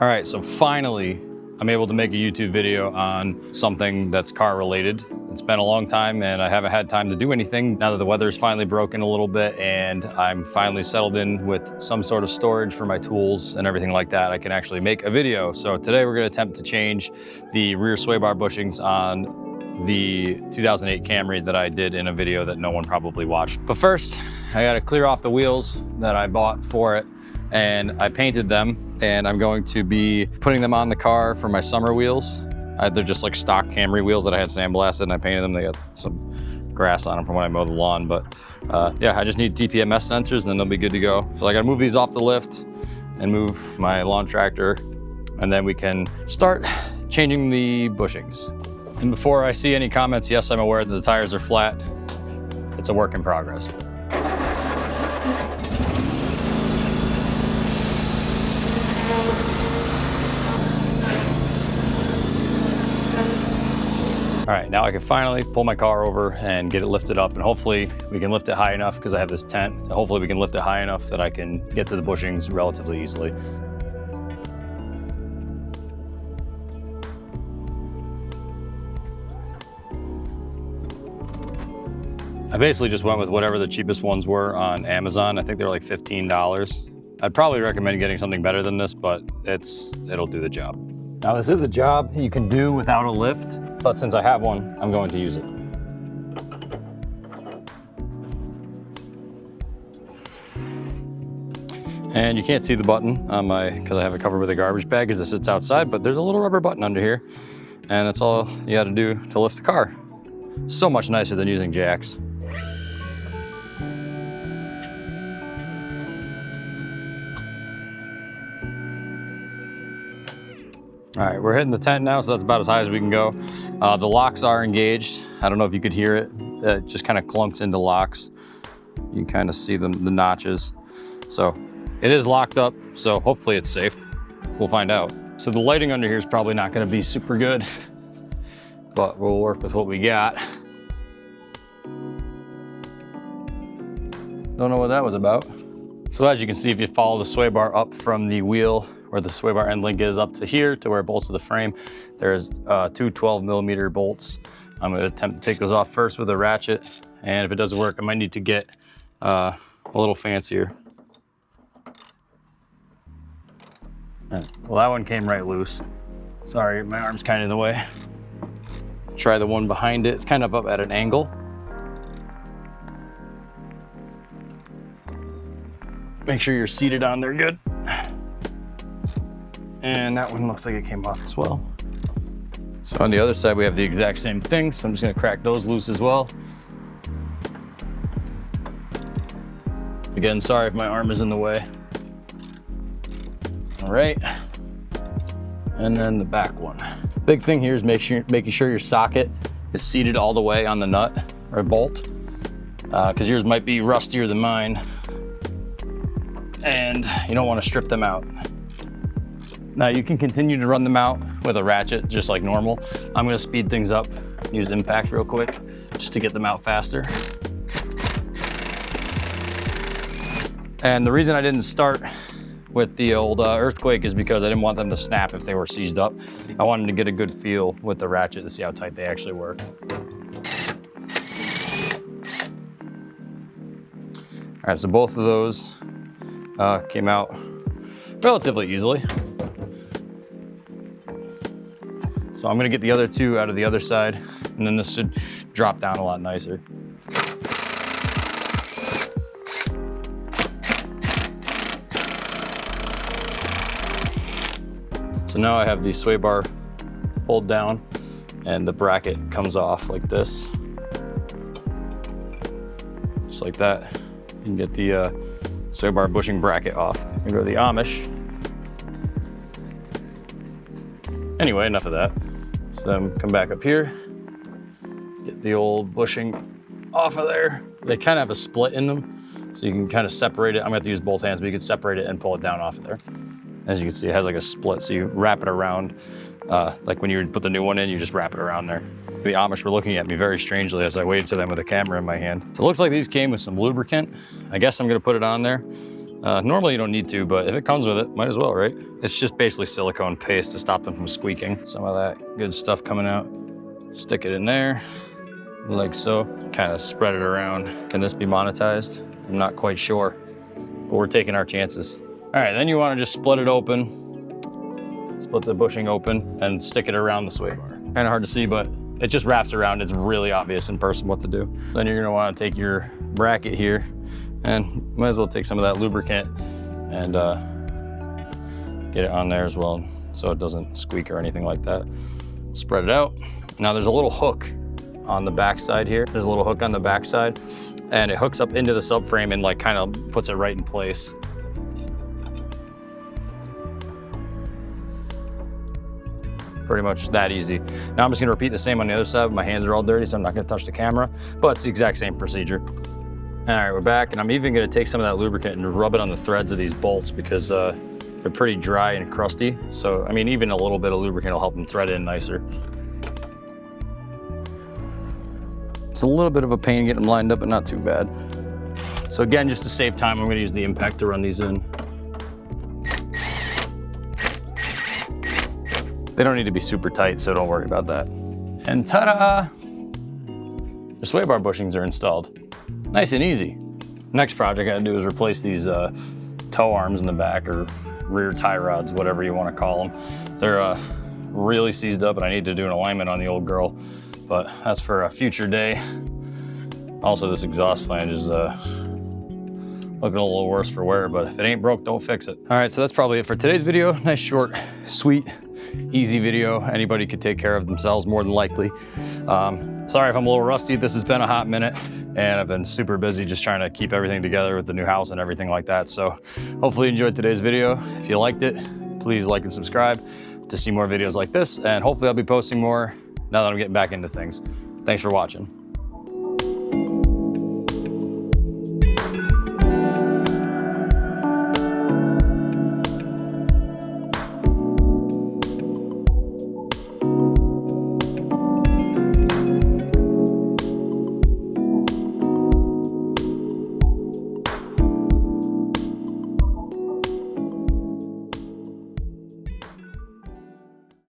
All right, so finally, I'm able to make a YouTube video on something that's car related. It's been a long time and I haven't had time to do anything. Now that the weather's finally broken a little bit and I'm finally settled in with some sort of storage for my tools and everything like that, I can actually make a video. So today we're gonna attempt to change the rear sway bar bushings on the 2008 Camry that I did in a video that no one probably watched. But first, I gotta clear off the wheels that I bought for it, and I painted them, and I'm going to be putting them on the car for my summer wheels. They're just like stock Camry wheels that I had sandblasted and I painted them. They got some grass on them from when I mowed the lawn, but yeah, I just need TPMS sensors and then they'll be good to go. So I gotta move these off the lift and move my lawn tractor, and then we can start changing the bushings. And before I see any comments, yes, I'm aware that the tires are flat. It's a work in progress. All right, now I can finally pull my car over and get it lifted up, and hopefully we can lift it high enough because I have this tent. So hopefully we can lift it high enough that I can get to the bushings relatively easily. I basically just went with whatever the cheapest ones were on Amazon. I think they were like $15. I'd probably recommend getting something better than this, but it'll do the job. Now this is a job you can do without a lift, but since I have one, I'm going to use it. And you can't see the button on because I have it covered with a garbage bag because it sits outside, but there's a little rubber button under here, and that's all you gotta do to lift the car. So much nicer than using jacks. All right, we're hitting the tent now, so that's about as high as we can go. The locks are engaged. I don't know if you could hear it. It just kind of clunks into locks. You can kind of see the notches. So it is locked up, so hopefully it's safe. We'll find out. So the lighting under here is probably not gonna be super good, but we'll work with what we got. Don't know what that was about. So as you can see, if you follow the sway bar up from the wheel where the sway bar end link is up to here to where it bolts to the frame, there's two 12mm bolts. I'm gonna attempt to take those off first with a ratchet, and if it doesn't work, I might need to get a little fancier. Well, that one came right loose. Sorry, my arm's kind of in the way. Try the one behind it. It's kind of up at an angle. Make sure you're seated on there good. And that one looks like it came off as well. So on the other side, we have the exact same thing. So I'm just gonna crack those loose as well. Again, sorry if my arm is in the way. All right, and then the back one. Big thing here is making sure your socket is seated all the way on the nut or bolt, because yours might be rustier than mine, and you don't want to strip them out. Now you can continue to run them out with a ratchet just like normal. I'm gonna speed things up, use impact real quick, just to get them out faster. And the reason I didn't start with the old earthquake is because I didn't want them to snap if they were seized up. I wanted to get a good feel with the ratchet to see how tight they actually work. All right, so both of those came out relatively easily. So I'm gonna get the other two out of the other side, and then this should drop down a lot nicer. So now I have the sway bar pulled down and the bracket comes off like this. Just like that. You can get the sway bar bushing bracket off. I'm gonna go to the Amish. Anyway, enough of that. So come back up here, get the old bushing off of there. They kind of have a split in them, so you can kind of separate it. I'm gonna have to use both hands, but you can separate it and pull it down off of there. As you can see, it has like a split, so you wrap it around. Like when you put the new one in, you just wrap it around there. The Amish were looking at me very strangely as I waved to them with a camera in my hand. So it looks like these came with some lubricant. I guess I'm gonna put it on there. Normally you don't need to, but if it comes with it, might as well, right? It's just basically silicone paste to stop them from squeaking. Some of that good stuff coming out. Stick it in there, like so. Kind of spread it around. Can this be monetized? I'm not quite sure, but we're taking our chances. All right, then you want to just split it open. Split the bushing open and stick it around the sway bar. Kind of hard to see, but it just wraps around. It's really obvious in person what to do. Then you're gonna want to take your bracket here and might as well take some of that lubricant and get it on there as well so it doesn't squeak or anything like that. Spread it out. Now there's a little hook on the back side here. There's a little hook on the back side and it hooks up into the subframe and like kind of puts it right in place. Pretty much that easy. Now I'm just gonna repeat the same on the other side. My hands are all dirty, so I'm not gonna touch the camera, but it's the exact same procedure. All right, we're back, and I'm even gonna take some of that lubricant and rub it on the threads of these bolts because they're pretty dry and crusty. So, I mean, even a little bit of lubricant will help them thread in nicer. It's a little bit of a pain getting them lined up, but not too bad. So again, just to save time, I'm gonna use the impact to run these in. They don't need to be super tight, so don't worry about that. And ta-da! The sway bar bushings are installed. Nice and easy. Next project I gotta do is replace these tow arms in the back, or rear tie rods, whatever you wanna call them. They're really seized up and I need to do an alignment on the old girl, but that's for a future day. Also, this exhaust flange is looking a little worse for wear, but if it ain't broke, don't fix it. All right, so that's probably it for today's video. Nice, short, sweet, easy video. Anybody could take care of themselves more than likely. Sorry if I'm a little rusty. This has been a hot minute and I've been super busy just trying to keep everything together with the new house and everything like that. So hopefully you enjoyed today's video. If you liked it, please like and subscribe to see more videos like this. And hopefully I'll be posting more now that I'm getting back into things. Thanks for watching.